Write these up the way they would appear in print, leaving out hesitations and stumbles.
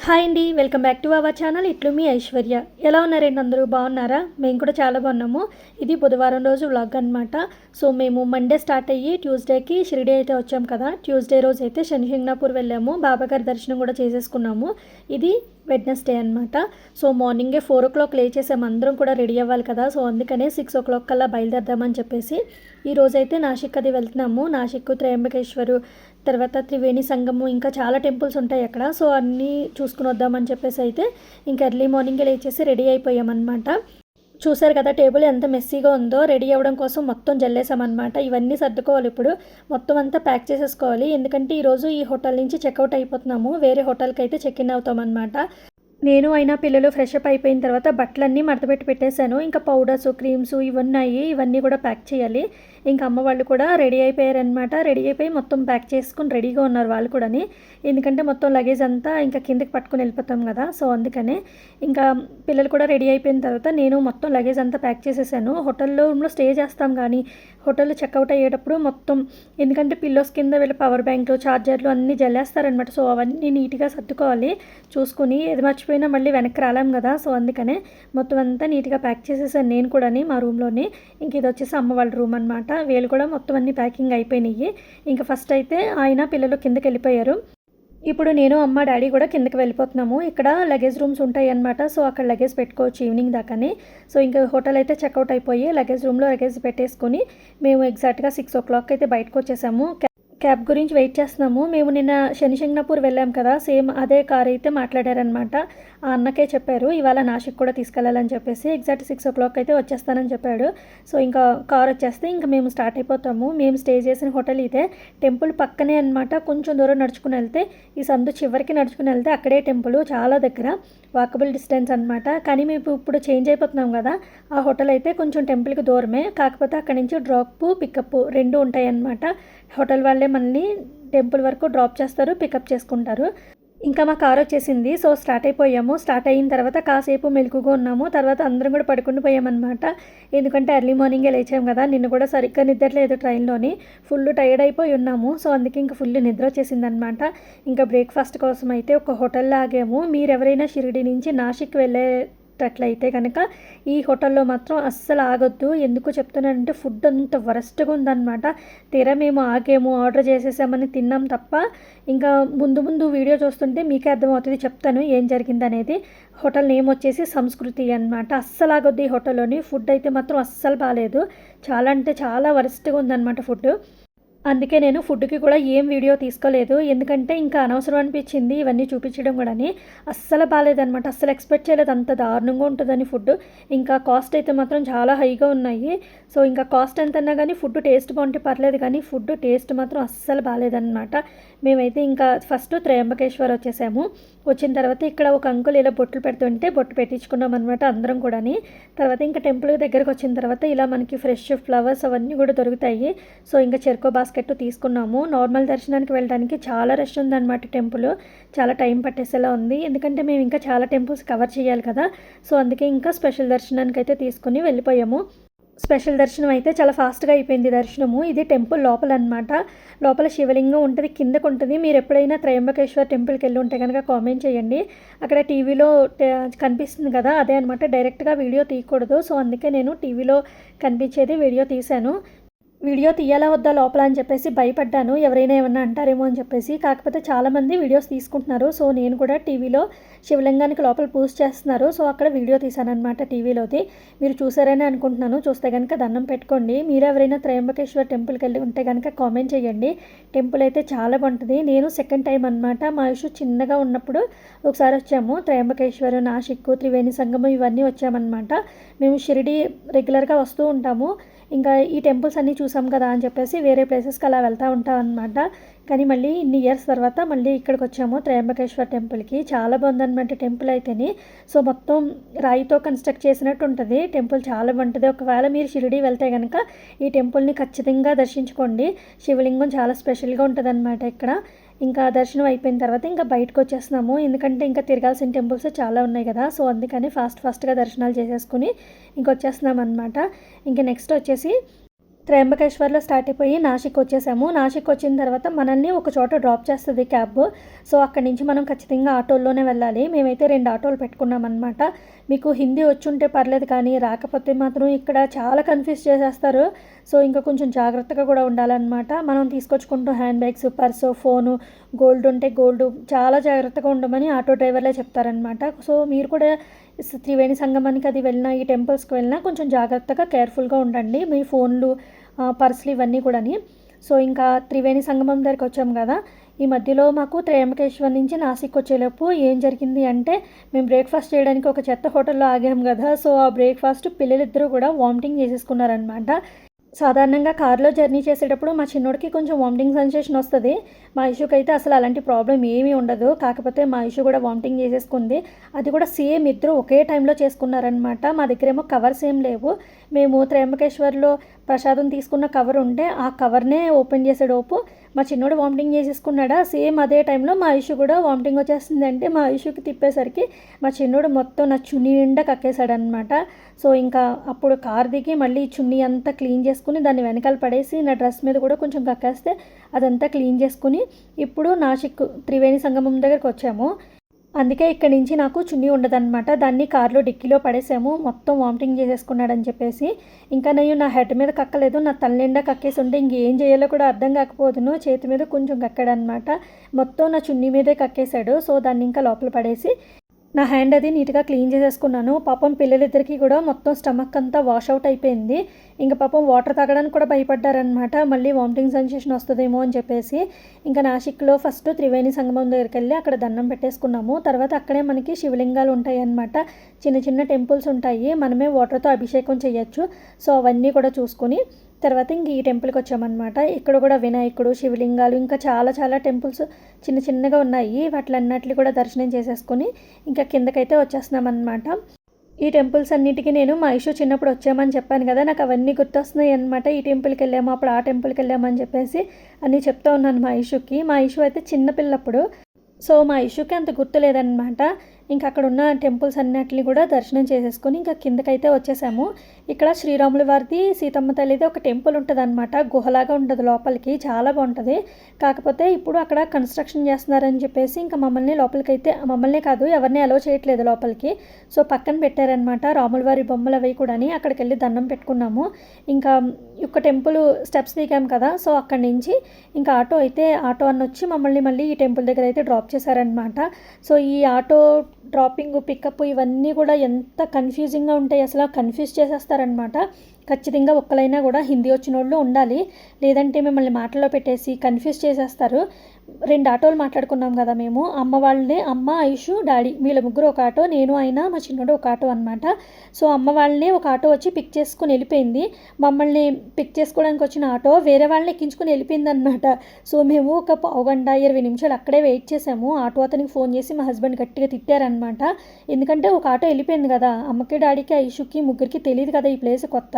Hi అండి, welcome back to our channel. ఇట్లు మీ ఐశ్వర్య. ఎలా ఉన్నారండి? అందరూ బాగున్నారా? మేము కూడా చాలా బాగున్నాము. ఇది బుధవారం రోజు వ్లాగ్ అనమాట. సో మేము మండే స్టార్ట్ అయ్యి ట్యూస్డేకి షిరిడి అయితే వచ్చాం కదా. ట్యూస్డే రోజు అయితే శనిసింగ్నాపూర్ వెళ్ళాము. బాబాగారి దర్శనం కూడా చేసేసుకున్నాము. ఇది వెడ్నెస్డే అనమాట. సో మార్నింగే 4 o'clock లేచేసాము. అందరం కూడా రెడీ అవ్వాలి కదా. సో అందుకనే 6 o'clock కల్లా బయలుదేరదామని చెప్పేసి ఈరోజైతే నాసిక్ అది వెళ్తున్నాము. నాసిక్, త్రయంబకేశ్వరు, తర్వాత త్రివేణి సంగము, ఇంకా చాలా టెంపుల్స్ ఉంటాయి అక్కడ. సో అన్నీ చూసుకుని వద్దామని చెప్పేసి అయితే ఇంకా ఎర్లీ మార్నింగే లేచేసి రెడీ అయిపోయామన్నమాట. చూసారు కదా టేబుల్ ఎంత మెస్సీగా ఉందో. రెడీ అవ్వడం కోసం మొత్తం జల్లేసామన్నమాట. ఇవన్నీ సర్దుకోవాలి. ఇప్పుడు మొత్తం అంతా ప్యాక్ చేసేసుకోవాలి. ఎందుకంటే ఈరోజు ఈ హోటల్ నుంచి చెక్అవుట్ అయిపోతున్నాము. వేరే హోటల్కి అయితే చెక్ ఇన్ అవుతామన్నమాట. నేను అయినా పిల్లలు ఫ్రెష్ అప్ అయిపోయిన తర్వాత బట్టలన్నీ మడతపెట్టి పెట్టేశాను. ఇంకా పౌడర్స్, క్రీమ్స్ ఇవన్నీ కూడా ప్యాక్ చేయాలి. ఇంకా అమ్మ వాళ్ళు కూడా రెడీ అయిపోయారనమాట. రెడీ అయిపోయి మొత్తం ప్యాక్ చేసుకుని రెడీగా ఉన్నారు వాళ్ళు కూడాని. ఎందుకంటే మొత్తం లగేజ్ అంతా ఇంకా కిందకి పట్టుకుని వెళ్ళిపోతాం కదా. సో అందుకనే ఇంకా పిల్లలు కూడా రెడీ అయిపోయిన తర్వాత నేను మొత్తం లగేజ్ అంతా ప్యాక్ చేసేసాను. హోటల్లో రూమ్లో స్టే చేస్తాం కానీ హోటల్లో చెక్అవుట్ అయ్యేటప్పుడు మొత్తం, ఎందుకంటే పిల్లోస్ కింద వీళ్ళ పవర్ బ్యాంకులు, ఛార్జర్లు అన్నీ జల్లేస్తారనమాట. సో అవన్నీ నీట్గా సర్దుకోవాలి చూసుకుని. ఏది మర్చిపోయినా మళ్ళీ వెనక్కి రాలేం కదా. సో అందుకనే మొత్తం అంతా నీట్గా ప్యాక్ చేసేసాను నేను కూడా మా రూమ్లోని. ఇంక ఇది వచ్చేసి అమ్మ వాళ్ళ రూమ్ అనమాట. వీళ్ళు కూడా మొత్తం అన్ని ప్యాకింగ్ అయిపోయినాయి. ఇంకా ఫస్ట్ అయితే ఆయన పిల్లలు కిందకి వెళ్ళిపోయారు. ఇప్పుడు నేను, అమ్మ, డాడీ కూడా కిందకి వెళ్ళిపోతున్నాము. ఇక్కడ లగేజ్ రూమ్స్ ఉంటాయి అన్నమాట. సో అక్కడ లగేజ్ పెట్టుకోవచ్చు ఈవినింగ్ దాకానే. సో ఇంకా హోటల్ అయితే చెక్అవుట్ అయిపోయి లగేజ్ రూమ్లో లగేజ్ పెట్టేసుకొని మేము ఎగ్జాక్ట్గా 6 o'clock అయితే బయటకు వచ్చేసాము. క్యాబ్ గురించి వెయిట్ చేస్తున్నాము. మేము నిన్న శనిసింగ్నాపూర్ వెళ్ళాం కదా, సేమ్ అదే కార్ అయితే మాట్లాడారనమాట. ఆ అన్నకే చెప్పారు ఇవాళ నాసిక్ కూడా తీసుకెళ్ళాలని చెప్పేసి. ఎగ్జాక్ట్ 6 o'clock అయితే వచ్చేస్తానని చెప్పాడు. సో ఇంకా కార్ వచ్చేస్తే ఇంకా మేము స్టార్ట్ అయిపోతాము. మేము స్టే చేసిన హోటల్ ఇదే. టెంపుల్ పక్కనే అనమాట. కొంచెం దూరం నడుచుకుని వెళ్తే, ఈ సందు చివరికి నడుచుకుని వెళ్తే అక్కడే టెంపుల్, చాలా దగ్గర, వాకబుల్ డిస్టెన్స్ అనమాట. కానీ మేము ఇప్పుడు చేంజ్ అయిపోతున్నాం కదా. ఆ హోటల్ అయితే కొంచెం టెంపుల్కి దూరమే, కాకపోతే అక్కడి నుంచి డ్రాప్, పికప్ రెండు ఉంటాయి అన్నమాట. హోటల్ వాళ్ళే మనల్ని టెంపుల్ వరకు డ్రాప్ చేస్తారు, పికప్ చేసుకుంటారు. ఇంకా మా కార్ వచ్చేసింది. సో స్టార్ట్ అయిపోయాము. స్టార్ట్ అయిన తర్వాత కాసేపు మెలకుగా ఉన్నాము. తర్వాత అందరం కూడా పడుకుని పోయామన్నమాట. ఎందుకంటే ఎర్లీ మార్నింగే లేచాము కదా. నిన్ను కూడా సరిగ్గా నిద్రలేదు ట్రైన్లోని. ఫుల్ టైర్డ్ అయిపోయి ఉన్నాము. సో అందుకే ఇంకా ఫుల్ నిద్ర వచ్చేసింది అనమాట. ఇంకా బ్రేక్ఫాస్ట్ కోసం అయితే ఒక హోటల్లో ఆగాము. మీరు ఎవరైనా షిరిడి నుంచి నాసిక్ వెళ్ళేటట్లయితే కనుక ఈ హోటల్లో మాత్రం అస్సలు ఆగొద్దు. ఎందుకు చెప్తున్నానంటే ఫుడ్ అంత వరస్ట్గా ఉందన్నమాట. తీరా మేము ఆగేము, ఆర్డర్ చేసేసామని తిన్నాం తప్ప, ఇంకా ముందు వీడియో చూస్తుంటే మీకే అర్థమవుతుంది, చెప్తాను ఏం జరిగింది అనేది. హోటల్ నేమ్ వచ్చేసి సంస్కృతి అనమాట. అస్సలు ఆగొద్దు ఈ హోటల్లోని. ఫుడ్ అయితే మాత్రం అస్సలు బాగాలేదు. చాలా అంటే చాలా వరస్ట్గా ఉందన్నమాట ఫుడ్. అందుకే నేను ఫుడ్కి కూడా ఏం వీడియో తీసుకోలేదు. ఎందుకంటే ఇంకా అనవసరం అనిపించింది ఇవన్నీ చూపించడం కూడా. అస్సలు బాగాలేదనమాట. అస్సలు ఎక్స్పెక్ట్ చేయలేదు అంత దారుణంగా ఉంటుందని ఫుడ్. ఇంకా కాస్ట్ అయితే మాత్రం చాలా హైగా ఉన్నాయి. సో ఇంకా కాస్ట్ ఎంతన్నా కానీ ఫుడ్ టేస్ట్ బాగుంటే పర్లేదు, కానీ ఫుడ్ టేస్ట్ మాత్రం అస్సలు బాగాలేదన్నమాట. మేమైతే ఇంకా ఫస్ట్ త్రయంబకేశ్వర్ వచ్చేసాము. వచ్చిన తర్వాత ఇక్కడ ఒక అంకుల్ ఇలా బొట్లు పెడుతుంటే బొట్టు పెట్టించుకున్నాం అనమాట అందరం కూడా. తర్వాత ఇంకా టెంపుల్ దగ్గరకు వచ్చిన తర్వాత ఇలా మనకి ఫ్రెష్ ఫ్లవర్స్ అవన్నీ కూడా దొరుకుతాయి. సో ఇంకా చెరుకో బాస్కెట్ తీసుకున్నాము. నార్మల్ దర్శనానికి వెళ్ళడానికి చాలా రష్ ఉందన్నమాట. టెంపుల్ చాలా టైం పట్టేసేలా ఉంది. ఎందుకంటే మేము ఇంకా చాలా టెంపుల్స్ కవర్ చేయాలి కదా. సో అందుకే ఇంకా స్పెషల్ దర్శనానికి అయితే తీసుకుని వెళ్ళిపోయాము. స్పెషల్ దర్శనం అయితే చాలా ఫాస్ట్గా అయిపోయింది దర్శనము. ఇది టెంపుల్ లోపల అనమాట. లోపల శివలింగం ఉంటుంది, కిందకు ఉంటుంది. మీరు ఎప్పుడైనా త్రయంబకేశ్వర్ టెంపుల్కి వెళ్ళి ఉంటే కనుక కామెంట్ చేయండి. అక్కడ టీవీలో కనిపిస్తుంది కదా, అదే అనమాట. డైరెక్ట్గా వీడియో తీయకూడదు. సో అందుకే నేను టీవీలో కనిపించేది వీడియో తీశాను. వీడియో తీయాలా వద్దా లోపల అని చెప్పేసి భయపడ్డాను, ఎవరైనా ఏమన్నా అంటారేమో అని చెప్పేసి. కాకపోతే చాలామంది వీడియోస్ తీసుకుంటున్నారు. సో నేను కూడా టీవీలో శివలింగానికి లోపల పూజ చేస్తున్నారు. సో అక్కడ వీడియో తీశానమాట టీవీలోది. మీరు చూసారని అనుకుంటున్నాను. చూస్తే కనుక దండం పెట్టుకోండి. మీరు ఎవరైనా త్రయంబకేశ్వర్ టెంపుల్కి వెళ్ళి ఉంటే కనుక కామెంట్ చేయండి. టెంపుల్ అయితే చాలా బాగుంటుంది. నేను సెకండ్ టైం అనమాట. మా ఇష్యూ చిన్నగా ఉన్నప్పుడు ఒకసారి వచ్చాము. త్రయంబకేశ్వర్, నాసిక్, త్రివేణి సంగమం ఇవన్నీ వచ్చామన్నమాట. మేము షిరిడి రెగ్యులర్గా వస్తూ ఉంటాము. ఇంకా ఈ టెంపుల్స్ అన్నీ చూసాం కదా అని చెప్పేసి వేరే ప్లేసెస్కి అలా వెళ్తూ ఉంటాం అనమాట. కానీ మళ్ళీ ఇన్ని ఇయర్స్ తర్వాత మళ్ళీ ఇక్కడికి వచ్చాము త్రయంబకేశ్వర్ టెంపుల్కి. చాలా బాగుందన్నమాట టెంపుల్ అయితేని. సో మొత్తం రాయితో కన్స్ట్రక్ట్ చేసినట్టు ఉంటుంది టెంపుల్. చాలా బాగుంటుంది. ఒకవేళ మీరు షిరిడి వెళ్తే కనుక ఈ టెంపుల్ని ఖచ్చితంగా దర్శించుకోండి. శివలింగం చాలా స్పెషల్గా ఉంటుంది అనమాట ఇక్కడ. ఇంకా దర్శనం అయిపోయిన తర్వాత ఇంకా బయటకు వచ్చేస్తున్నాము. ఎందుకంటే ఇంకా తిరగాల్సిన టెంపుల్స్ చాలా ఉన్నాయి కదా. సో అందుకని ఫాస్ట్గా దర్శనాలు చేసేసుకుని ఇంకొచ్చేస్తున్నాం అనమాట. ఇంకా నెక్స్ట్ వచ్చేసి త్రయంబకేశ్వర్లో స్టార్ట్ అయిపోయి నాసిక్ వచ్చేసాము. నాసిక్ వచ్చిన తర్వాత మనల్ని ఒక చోట డ్రాప్ చేస్తుంది క్యాబ్. సో అక్కడి నుంచి మనం ఖచ్చితంగా ఆటోల్లోనే వెళ్ళాలి. మేమైతే 2 ఆటోలు పెట్టుకున్నామన్నమాట. మీకు హిందీ వచ్చుంటే పర్లేదు, కానీ రాకపోతే మాత్రం ఇక్కడ చాలా కన్ఫ్యూజ్ చేసేస్తారు. సో ఇంకా కొంచెం జాగ్రత్తగా కూడా ఉండాలన్నమాట. మనం తీసుకొచ్చుకుంటూ hand bags, purse, phone, gold ఉంటే గోల్డ్ చాలా జాగ్రత్తగా ఉండమని ఆటో డ్రైవర్లే చెప్తారనమాట. సో మీరు కూడా త్రివేణి సంగమానికి అది వెళ్ళినా, ఈ టెంపుల్స్కి వెళ్ళినా కొంచెం జాగ్రత్తగా కేర్ఫుల్గా ఉండండి. మీ ఫోన్లు, పర్సులు ఇవన్నీ కూడాని. సో ఇంకా త్రివేణి సంగమం దగ్గరికి వచ్చాం కదా. ఈ మధ్యలో మాకు త్రయంబకేశ్వర్ నుంచి నాసిక్ వచ్చేలోపు ఏం జరిగింది అంటే, మేము బ్రేక్ఫాస్ట్ చేయడానికి ఒక చెత్త హోటల్లో ఆగాం కదా. సో ఆ బ్రేక్ఫాస్ట్ పిల్లలిద్దరూ కూడా వామిటింగ్ చేసేసుకున్నారనమాట. సాధారణంగా కార్లో జర్నీ చేసేటప్పుడు మా చిన్నోడికి కొంచెం వామిటింగ్ సెన్సేషన్ వస్తుంది. మా ఇష్యూకి అయితే అసలు అలాంటి ప్రాబ్లం ఏమీ ఉండదు. కాకపోతే మా ఇష్యూ కూడా వామిటింగ్ చేసేసుకుంది. అది కూడా సేమ్ ఇద్దరు ఒకే టైంలో చేసుకున్నారనమాట. మా దగ్గర ఏమో కవర్స్ ఏం లేవు. మేము త్రయంబకేశ్వర్లో ప్రసాదం తీసుకున్న కవర్ ఉంటే ఆ కవర్నే ఓపెన్ చేసేటోపు మా చిన్నోడు వామిటింగ్ చేసేసుకున్నాడా. సేమ్ అదే టైంలో మా ఇష్యూ కూడా వామిటింగ్ వచ్చేస్తుంది. అంటే మా ఇష్యూకి తిప్పేసరికి మా చిన్నోడు మొత్తం నా చున్నీ నిండా కక్కేశాడనమాట. సో ఇంకా అప్పుడు కార్ దిగి మళ్ళీ చున్నీ అంతా క్లీన్ చేసుకుని దాన్ని వెనకాల పడేసి నా డ్రెస్ మీద కూడా కొంచెం కక్కేస్తే అదంతా క్లీన్ చేసుకుని ఇప్పుడు నాసిక్ త్రివేణి సంగమం దగ్గరికి వచ్చాము. అందుకే ఇక్కడి నుంచి నాకు చున్నీ ఉండదన్నమాట. దాన్ని కార్లో డిక్కీలో పడేసాము. మొత్తం వామిటింగ్ చేసేసుకున్నాడని చెప్పేసి. ఇంకా నేను నా హెడ్ మీద కక్కలేదు, నా తల నిండా కక్కేసి ఉంటే ఇంకేం చేయాలో కూడా అర్థం కాకపోదును. చేతి మీద కొంచెం కక్కాడనమాట. మొత్తం నా చున్నీ మీదే కక్కేశాడు. సో దాన్ని ఇంకా లోపల పడేసి నా హ్యాండ్ అది నీట్గా క్లీన్ చేసేసుకున్నాను. పాపం పిల్లలిద్దరికీ కూడా మొత్తం స్టమక్ అంతా వాష్ అవుట్ అయిపోయింది. ఇంకా పాపం వాటర్ తాగడానికి కూడా భయపడ్డారనమాట. మళ్ళీ వామిటింగ్ సెన్సేషన్ వస్తుందేమో అని చెప్పేసి. ఇంకా నాసిక్లో ఫస్ట్ త్రివేణి సంగమం దగ్గరికి వెళ్ళి అక్కడ దండం పెట్టేసుకున్నాము. తర్వాత అక్కడే మనకి శివలింగాలు ఉంటాయి అన్నమాట. చిన్న చిన్న టెంపుల్స్ ఉంటాయి, మనమే వాటర్తో అభిషేకం చేయొచ్చు. సో అవన్నీ కూడా చూసుకొని తర్వాత ఇంక ఈ టెంపుల్కి వచ్చామన్నమాట. ఇక్కడ కూడా వినాయకుడు, శివలింగాలు, ఇంకా చాలా చాలా టెంపుల్స్ చిన్న చిన్నగా ఉన్నాయి. వాటిలన్నిటిని కూడా దర్శనం చేసేసుకొని ఇంకా కిందకైతే వచ్చేస్తున్నామన్నమాట. ఈ టెంపుల్స్ అన్నిటికీ నేను మా ఇష్యూ చిన్నప్పుడు వచ్చామని చెప్పాను కదా, నాకు అవన్నీ గుర్తొస్తున్నాయి అనమాట. ఈ టెంపుల్కి వెళ్ళాము, అప్పుడు ఆ టెంపుల్కి వెళ్ళామని చెప్పేసి అన్నీ చెప్తా ఉన్నాను మా ఇష్యూకి. మా ఇష్యూ అయితే చిన్నపిల్లప్పుడు, సో మా ఇష్యూకి అంత గుర్తు లేదనమాట. ఇంకా అక్కడ ఉన్న టెంపుల్స్ అన్నిటిని కూడా దర్శనం చేసేసుకొని ఇంకా కిందకైతే వచ్చేసాము. ఇక్కడ శ్రీరాముల వారిది, సీతమ్మ తల్లిది ఒక టెంపుల్ ఉంటుంది అనమాట. గుహలాగా ఉంటుంది లోపలికి, చాలా బాగుంటుంది. కాకపోతే ఇప్పుడు అక్కడ కన్స్ట్రక్షన్ చేస్తున్నారని చెప్పేసి ఇంకా మమ్మల్ని కాదు ఎవరిని అలో చేయట్లేదు లోపలికి. సో పక్కన పెట్టారనమాట రాముల వారి బొమ్మలు అవి కూడా. అక్కడికి వెళ్ళి దండం పెట్టుకున్నాము. ఇంకా ఒక టెంపుల్ స్టెప్స్ దిగాం కదా. సో అక్కడి నుంచి ఇంకా ఆటో అన్న వచ్చి మమ్మల్ని మళ్ళీ ఈ టెంపుల్ దగ్గర అయితే డ్రాప్ చేశారనమాట. సో ఈ ఆటో డ్రాపింగ్, పికప్ ఇవన్నీ కూడా ఎంత కన్ఫ్యూజింగ్గా ఉంటాయి, అసలు కన్ఫ్యూజ్ చేసేస్తారనమాట. ఖచ్చితంగా ఒక్కలైనా కూడా హిందీ వచ్చిన వాళ్ళు ఉండాలి, లేదంటే మిమ్మల్ని మాటల్లో పెట్టేసి కన్ఫ్యూజ్ చేసేస్తారు. 2 ఆటోలు మాట్లాడుకున్నాం కదా మేము. అమ్మ, ఐషు, డాడీ వీళ్ళ ముగ్గురు ఒక ఆటో, నేను అయినా మా చిన్నోడు ఒక ఆటో అనమాట. సో అమ్మ వాళ్ళని ఒక ఆటో వచ్చి పిక్ చేసుకుని వెళ్ళిపోయింది. మమ్మల్ని పిక్ చేసుకోవడానికి వచ్చిన ఆటో వేరే వాళ్ళని ఎక్కించుకుని వెళ్ళిపోయింది అనమాట. సో మేము ఒక పావుగంట 20 నిమిషాలు అక్కడే వెయిట్ చేసాము. ఆటో అతనికి ఫోన్ చేసి మా హస్బెండ్ గట్టిగా తిట్టారనమాట. ఎందుకంటే ఒక ఆటో వెళ్ళిపోయింది కదా, అమ్మకి, డాడీకి, ఐషుకి ముగ్గురికి తెలియదు కదా ఈ ప్లేస్ కొత్త.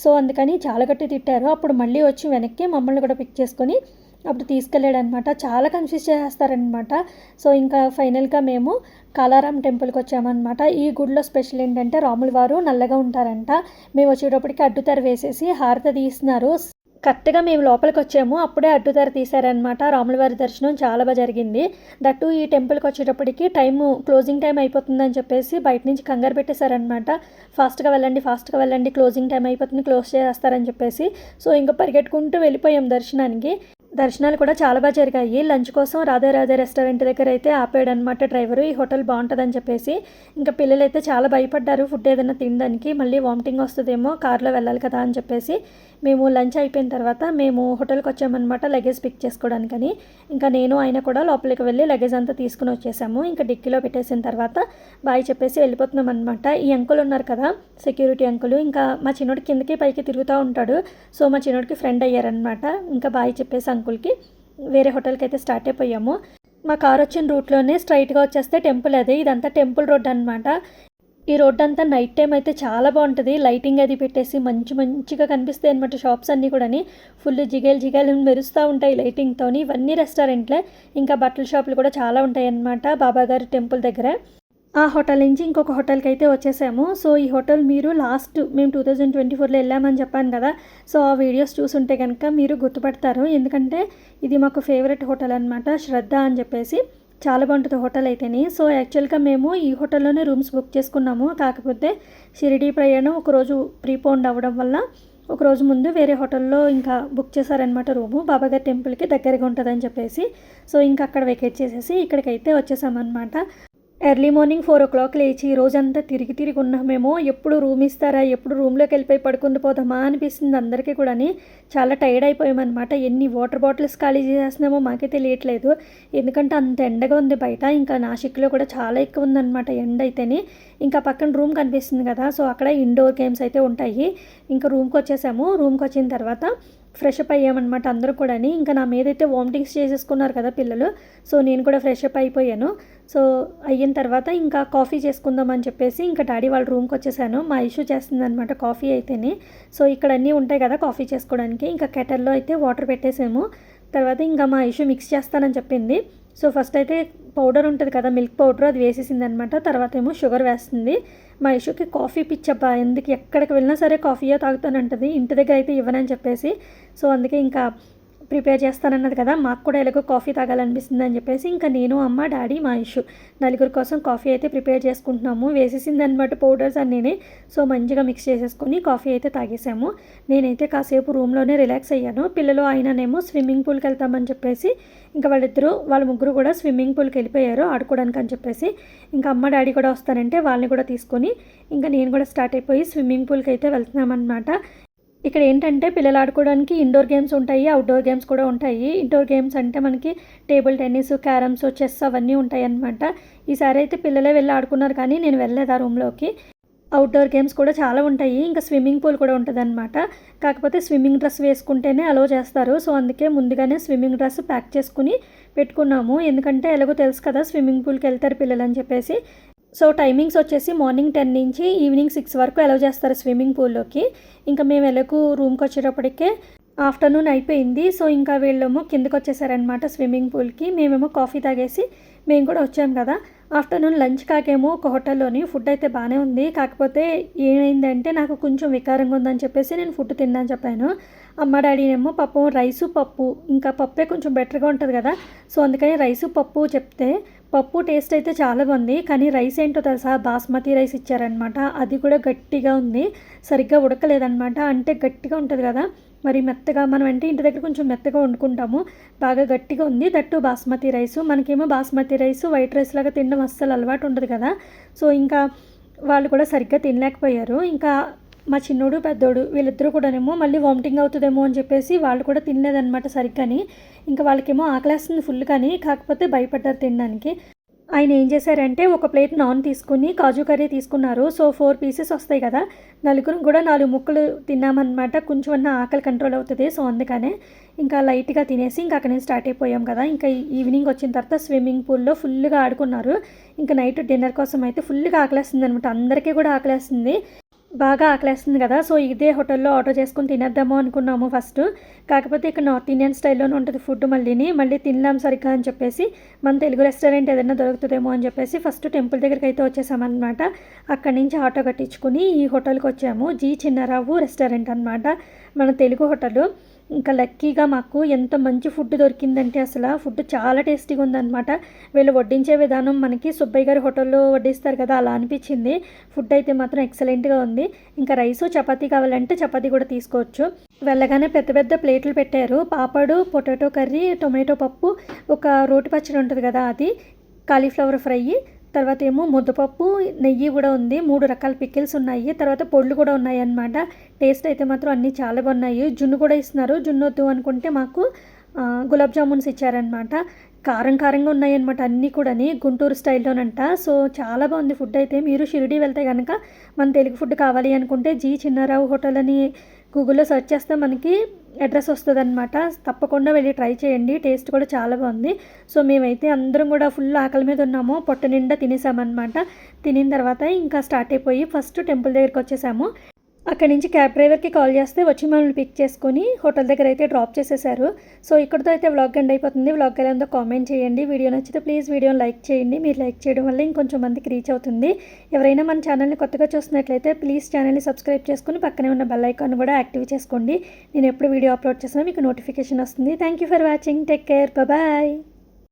సో అందుకని చాలా గట్టి తిట్టారు. అప్పుడు మళ్ళీ వచ్చి వెనక్కి మమ్మల్ని కూడా పిక్ చేసుకొని అప్పుడు తీసుకెళ్ళాడనమాట. చాలా కన్ఫ్యూజ్ చేస్తారనమాట. సో ఇంకా ఫైనల్గా మేము కాలారాం టెంపుల్కి వచ్చామన్నమాట. ఈ గుడిలో స్పెషల్ ఏంటంటే రాముల వారు నల్లగా ఉంటారంట. మేము వచ్చేటప్పటికి అడ్డుతెర వేసేసి హారతి తీస్తున్నారు. కరెక్ట్గా మేము లోపలికి వచ్చాము, అప్పుడే అడ్డుతెర తీశారనమాట. రాములవారి దర్శనం చాలా బాగా జరిగింది. దట్టు ఈ టెంపుల్కి వచ్చేటప్పటికి క్లోజింగ్ టైం అయిపోతుందని చెప్పేసి బయట నుంచి కంగారు పెట్టేశారనమాట. ఫాస్ట్గా వెళ్ళండి, క్లోజింగ్ టైం అయిపోతుంది, క్లోజ్ చేస్తారని చెప్పేసి. సో ఇంకా పరిగెట్టుకుంటూ వెళ్ళిపోయాం దర్శనానికి. దర్శనాలు కూడా చాలా బాగా జరిగాయి. లంచ్ కోసం రాధే రెస్టారెంట్ దగ్గర అయితే ఆపాడనమాట డ్రైవరు, ఈ హోటల్ బాగుంటుందని చెప్పేసి. ఇంకా పిల్లలు అయితే చాలా భయపడ్డారు ఫుడ్ ఏదైనా తినడానికి, మళ్ళీ వామిటింగ్ వస్తుందేమో, కార్లో వెళ్ళాలి కదా అని చెప్పేసి. మేము లంచ్ అయిపోయిన తర్వాత మేము హోటల్కి వచ్చామన్నమాట లగేజ్ పిక్ చేసుకోవడానికని. ఇంకా నేను ఆయన కూడా లోపలికి వెళ్ళి లగేజ్ అంతా తీసుకుని వచ్చేసాము. ఇంకా డిక్కీలో పెట్టేసిన తర్వాత బాయ్ చెప్పేసి వెళ్ళిపోతున్నాం అనమాట. ఈ అంకుల్ ఉన్నారు కదా, సెక్యూరిటీ అంకుల్, ఇంకా మా చిన్నోడికి కిందకి పైకి తిరుగుతూ ఉంటాడు. సో మా చిన్నోడికి ఫ్రెండ్ అయ్యారనమాట. ఇంకా బాయ్ చెప్పేసి అంకుల్కి వేరే హోటల్కి అయితే స్టార్ట్ అయిపోయాము. మా కార్ వచ్చిన రూట్లోనే స్ట్రైట్గా వచ్చేస్తే టెంపుల్ అదే. ఇదంతా టెంపుల్ రోడ్ అనమాట. ఈ రోడ్ అంతా నైట్ టైం అయితే చాలా బాగుంటుంది. లైటింగ్ అది పెట్టేసి మంచిగా కనిపిస్తాయి అనమాట. షాప్స్ అన్నీ కూడా ఫుల్ జిగేలు మెరుస్తూ ఉంటాయి లైటింగ్తో. ఇవన్నీ రెస్టారెంట్లే. ఇంకా బట్టల షాపులు కూడా చాలా ఉంటాయి అన్నమాట బాబాగారి టెంపుల్ దగ్గర. ఆ హోటల్ నుంచి ఇంకొక హోటల్కి అయితే వచ్చేసాము. సో ఈ హోటల్ మీరు మేము 2024లో వెళ్ళామని చెప్పాను కదా. సో ఆ వీడియోస్ చూసుంటే కనుక మీరు గుర్తుపడతారు. ఎందుకంటే ఇది మాకు ఫేవరెట్ హోటల్ అనమాట, శ్రద్ధ అని చెప్పేసి. చాలా బాగుంటుంది హోటల్ అయితేని. సో యాక్చువల్గా మేము ఈ హోటల్లోనే రూమ్స్ బుక్ చేసుకున్నాము. కాకపోతే షిరిడీ ప్రయాణం ఒకరోజు ప్రీపోండ్ అవ్వడం వల్ల ఒకరోజు ముందు వేరే హోటల్లో ఇంకా బుక్ చేశారనమాట రూము. బాబాగారి టెంపుల్కి దగ్గరగా ఉంటుందని చెప్పేసి. సో ఇంకా అక్కడ వెకేట్ చేసేసి ఇక్కడికైతే వచ్చేసామన్నమాట. ఎర్లీ మార్నింగ్ 4 లేచి రోజంతా తిరిగి ఉన్నామేమో, ఎప్పుడు రూమ్ ఇస్తారా, ఎప్పుడు రూమ్లోకి వెళ్ళిపోయి పడుకుని పోదామా అనిపిస్తుంది అందరికీ కూడా. చాలా టైర్డ్ అయిపోయామన్నమాట. ఎన్ని వాటర్ బాటిల్స్ ఖాళీ చేసేస్తున్నామో మాకే తెలియట్లేదు. ఎందుకంటే అంత ఎండగా ఉంది బయట. ఇంకా నాసిక్లో కూడా చాలా ఎక్కువ ఉందన్నమాట ఎండ అయితేనే. ఇంకా పక్కన రూమ్ కనిపిస్తుంది కదా, సో అక్కడ ఇండోర్ గేమ్స్ అయితే ఉంటాయి. ఇంకా రూమ్కి వచ్చేసాము. రూమ్కి వచ్చిన తర్వాత ఫ్రెష్ అప్ అయ్యామన్నమాట అందరూ కూడా. ఇంకా నా మీదైతే వామిటింగ్స్ చేసేసుకున్నారు కదా పిల్లలు. సో నేను కూడా ఫ్రెష్ అప్ అయిపోయాను. సో అయిన తర్వాత ఇంకా కాఫీ చేసుకుందామని చెప్పేసి ఇంకా డాడీ వాళ్ళ రూమ్కి వచ్చేసాను. మా ఇష్యూ చేస్తుంది అనమాట కాఫీ అయితేనే. సో ఇక్కడ అన్నీ ఉంటాయి కదా కాఫీ చేసుకోవడానికి. ఇంకా కెటల్లో అయితే వాటర్ పెట్టేసాము. తర్వాత ఇంకా మా ఇష్యూ మిక్స్ చేస్తానని చెప్పింది. సో ఫస్ట్ అయితే పౌడర్ ఉంటుంది కదా, మిల్క్ పౌడర్, అది వేసేసింది అనమాట. తర్వాత ఏమో షుగర్ వేస్తుంది. మా ఇష్యూకి కాఫీ పిచ్చబ్బా, ఎందుకు ఎక్కడికి వెళ్ళినా సరే కాఫీయే తాగుతానంటది. ఇంటి దగ్గర అయితే ఇవ్వనని చెప్పేసి. సో అందుకే ఇంకా ప్రిపేర్ చేస్తానన్నది కదా, మాకు కూడా ఎలాగో కాఫీ తాగాలనిపిస్తుంది అని చెప్పేసి ఇంకా నేను, అమ్మ, డాడీ, మా ఇష్యూ నలుగురు కోసం కాఫీ అయితే ప్రిపేర్ చేసుకుంటున్నాము. వేసేసింది అనమాట పౌడర్స్ అన్నీ. సో మంచిగా మిక్స్ చేసేసుకొని కాఫీ అయితే తాగేసాము. నేనైతే కాసేపు రూమ్లోనే రిలాక్స్ అయ్యాను. పిల్లలు ఆయననేమో స్విమ్మింగ్ పూల్కి వెళ్తామని చెప్పేసి ఇంకా వాళ్ళ ముగ్గురు కూడా స్విమ్మింగ్ పూల్కి వెళ్ళిపోయారు ఆడుకోవడానికి అని చెప్పేసి. ఇంకా అమ్మ, డాడీ కూడా వస్తారంటే వాళ్ళని కూడా తీసుకొని ఇంకా నేను కూడా స్టార్ట్ అయిపోయి స్విమ్మింగ్ పూల్కి అయితే వెళ్తున్నామన్నమాట. ఇక్కడ ఏంటంటే పిల్లలు ఆడుకోవడానికి ఇండోర్ గేమ్స్ ఉంటాయి, అవుట్డోర్ గేమ్స్ కూడా ఉంటాయి. ఇండోర్ గేమ్స్ అంటే మనకి టేబుల్ టెన్నిస్, క్యారమ్స్, చెస్ అవన్నీ ఉంటాయి అన్నమాట. ఈసారి అయితే పిల్లలే వెళ్ళి ఆడుకున్నారు కానీ నేను వెళ్ళలేదు ఆ రూమ్లోకి. అవుట్డోర్ గేమ్స్ కూడా చాలా ఉంటాయి. ఇంకా స్విమ్మింగ్ పూల్ కూడా ఉంటుంది అనమాట. కాకపోతే స్విమ్మింగ్ డ్రెస్ వేసుకుంటేనే అలో చేస్తారు. సో అందుకే ముందుగానే స్విమ్మింగ్ డ్రెస్ ప్యాక్ చేసుకుని పెట్టుకున్నాము. ఎందుకంటే ఎలాగో తెలుసు కదా స్విమ్మింగ్ పూల్కి వెళ్తారు పిల్లలు అని చెప్పేసి. సో టైమింగ్స్ వచ్చేసి మార్నింగ్ 10 నుంచి ఈవినింగ్ 6 వరకు అలౌ చేస్తారు స్విమ్మింగ్ పూల్లోకి. ఇంకా మేము ఎలాగో రూమ్కి వచ్చేటప్పటికే ఆఫ్టర్నూన్ అయిపోయింది. సో ఇంకా వీళ్ళేమో కిందకు వచ్చేసారనమాట స్విమ్మింగ్ పూల్కి. మేమేమో కాఫీ తాగేసి మేము కూడా వచ్చాము కదా. ఆఫ్టర్నూన్ లంచ్ కాకేమో ఒక హోటల్లోని ఫుడ్ అయితే బాగానే ఉంది. కాకపోతే ఏమైందంటే నాకు కొంచెం వికారంగా ఉందని చెప్పేసి నేను ఫుడ్ తిందని చెప్పాను. అమ్మ, డాడీనేమో పాపం రైసు, పప్పు, ఇంకా పప్పే కొంచెం బెటర్గా ఉంటుంది కదా. సో అందుకని రైసు, పప్పు చెప్తే పప్పు టేస్ట్ అయితే చాలా బాగుంది. కానీ రైస్ ఏంటో తెలుసా, బాస్మతి రైస్ ఇచ్చారనమాట. అది కూడా గట్టిగా ఉంది, సరిగ్గా ఉడకలేదనమాట. అంటే గట్టిగా ఉంటుంది కదా, మరి మెత్తగా మనం అంటే ఇంటి దగ్గర కొంచెం మెత్తగా వండుకుంటాము, బాగా గట్టిగా ఉంది. That basmati rice. మనకేమో బాస్మతి రైసు వైట్ రైస్ లాగా తినడం అస్సలు అలవాటు ఉండదు కదా. సో ఇంకా వాళ్ళు కూడా సరిగ్గా తినలేకపోయారు. ఇంకా మా చిన్నోడు, పెద్దోడు వీళ్ళిద్దరూ కూడానేమో మళ్ళీ వామిటింగ్ అవుతుందేమో అని చెప్పేసి వాళ్ళు కూడా తినలేదనమాట సరిగ్గాని. ఇంకా వాళ్ళకేమో ఆకలేస్తుంది ఫుల్, కానీ కాకపోతే భయపడ్డారు తినడానికి. ఆయన ఏం చేశారంటే ఒక ప్లేట్ నాన్ తీసుకుని కాజు కర్రీ తీసుకున్నారు. సో 4 పీసెస్ వస్తాయి కదా, నలుగురు కూడా 4 ముక్కలు తిన్నామన్నమాట. కొంచెం అన్న ఆకలి కంట్రోల్ అవుతుంది. సో అందుకనే ఇంకా లైట్గా తినేసి ఇంకా అక్కడ నుంచి స్టార్ట్ అయిపోయాం కదా. ఇంకా ఈవినింగ్ వచ్చిన తర్వాత స్విమ్మింగ్ పూల్లో ఫుల్గా ఆడుకున్నారు. ఇంకా నైట్ డిన్నర్ కోసం అయితే ఫుల్గా ఆకలేస్తుంది అనమాట. అందరికీ కూడా ఆకలేస్తుంది, బాగా ఆకలేస్తుంది కదా. సో ఇదే హోటల్లో ఆర్డర్ చేసుకుని తినేద్దాము అనుకున్నాము ఫస్ట్. కాకపోతే ఇక్కడ నార్త్ ఇండియన్ స్టైల్లోనే ఉంటుంది ఫుడ్. మళ్ళీ తినలేం సరిగ్గా అని చెప్పేసి మన తెలుగు రెస్టారెంట్ ఏదైనా దొరుకుతుందేమో అని చెప్పేసి ఫస్ట్ టెంపుల్ దగ్గరికి అయితే వచ్చేసామన్నమాట. అక్కడి నుంచి ఆటో కట్టించుకుని ఈ హోటల్కి వచ్చాము. జీ చిన్నారావు రెస్టారెంట్ అనమాట, మన తెలుగు హోటల్. ఇంకా లక్కీగా మాకు ఎంత మంచి ఫుడ్ దొరికిందంటే అసలు ఫుడ్ చాలా టేస్టీగా ఉందన్నమాట. వీళ్ళు వడ్డించే విధానం మనకి సుబ్బయ్య గారి హోటల్లో వడ్డిస్తారు కదా, అలా అనిపించింది. ఫుడ్ అయితే మాత్రం ఎక్సలెంట్గా ఉంది. ఇంకా రైసు, చపాతీ కావాలంటే చపాతీ కూడా తీసుకోవచ్చు. వెళ్ళగానే పెద్ద పెద్ద ప్లేట్లు పెట్టారు. పాపడు, పొటాటో కర్రీ, టొమాటో పప్పు, ఒక రోటి పచ్చడి ఉంటుంది కదా అది, కాలీఫ్లవర్ ఫ్రై, తర్వాత ఏమో ముద్దపప్పు, నెయ్యి కూడా ఉంది, 3 రకాల పికిల్స్ ఉన్నాయి, తర్వాత పొళ్ళు కూడా ఉన్నాయి అన్నమాట. టేస్ట్ అయితే మాత్రం అన్నీ చాలా బాగున్నాయి. జున్ను కూడా ఇస్తున్నారు. జున్ను వద్దు అనుకుంటే మాకు గులాబ్ జామున్స్ ఇచ్చారనమాట. కారంగా ఉన్నాయన్నమాట అన్నీ కూడా, గుంటూరు స్టైల్లోనంట. సో చాలా బాగుంది ఫుడ్ అయితే. మీరు షిరిడి వెళ్తే కనుక మన తెలుగు ఫుడ్ కావాలి అనుకుంటే జీ చిన్నారావు హోటల్ అని గూగుల్లో సెర్చ్ చేస్తే మనకి అడ్రస్ వస్తుంది అనమాట. తప్పకుండా వెళ్ళి ట్రై చేయండి, టేస్ట్ కూడా చాలా బాగుంది. సో మేమైతే అందరం కూడా ఫుల్ ఆకలి మీద ఉన్నాము, పొట్ట నిండా తినేసామన్నమాట. తినిన తర్వాత ఇంకా స్టార్ట్ అయిపోయి ఫస్ట్ టెంపుల్ దగ్గరికి వచ్చేసాము. అక్కడి నుంచి క్యాబ్ డ్రైవర్కి కాల్ చేస్తే వచ్చి మనల్ని పిక్ చేసుకొని హోటల్ దగ్గర అయితే డ్రాప్ చేసేసారు. సో ఇక్కడితో అయితే వ్లాగ్ ఎండ్ అయిపోతుంది. వ్లాగ్ ఎలా ఉందో కామెంట్ చేయండి. వీడియో నచ్చితే ప్లీజ్ వీడియోని లైక్ చేయండి. మీరు లైక్ చేయడం వల్ల ఇంకొంచెం మందికి రీచ్ అవుతుంది. ఎవరైనా మన ఛానల్ని కొత్తగా చూస్తున్నట్లయితే ప్లీజ్ ఛానల్ని సబ్స్క్రైబ్ చేసుకుని పక్కనే ఉన్న బెల్ ఐకాన్ కూడా యాక్టివ్ చేసుకోండి. నేను ఎప్పుడు వీడియో అప్లోడ్ చేసినా మీకు నోటిఫికేషన్ వస్తుంది. Thank you for watching. Take care. Bye.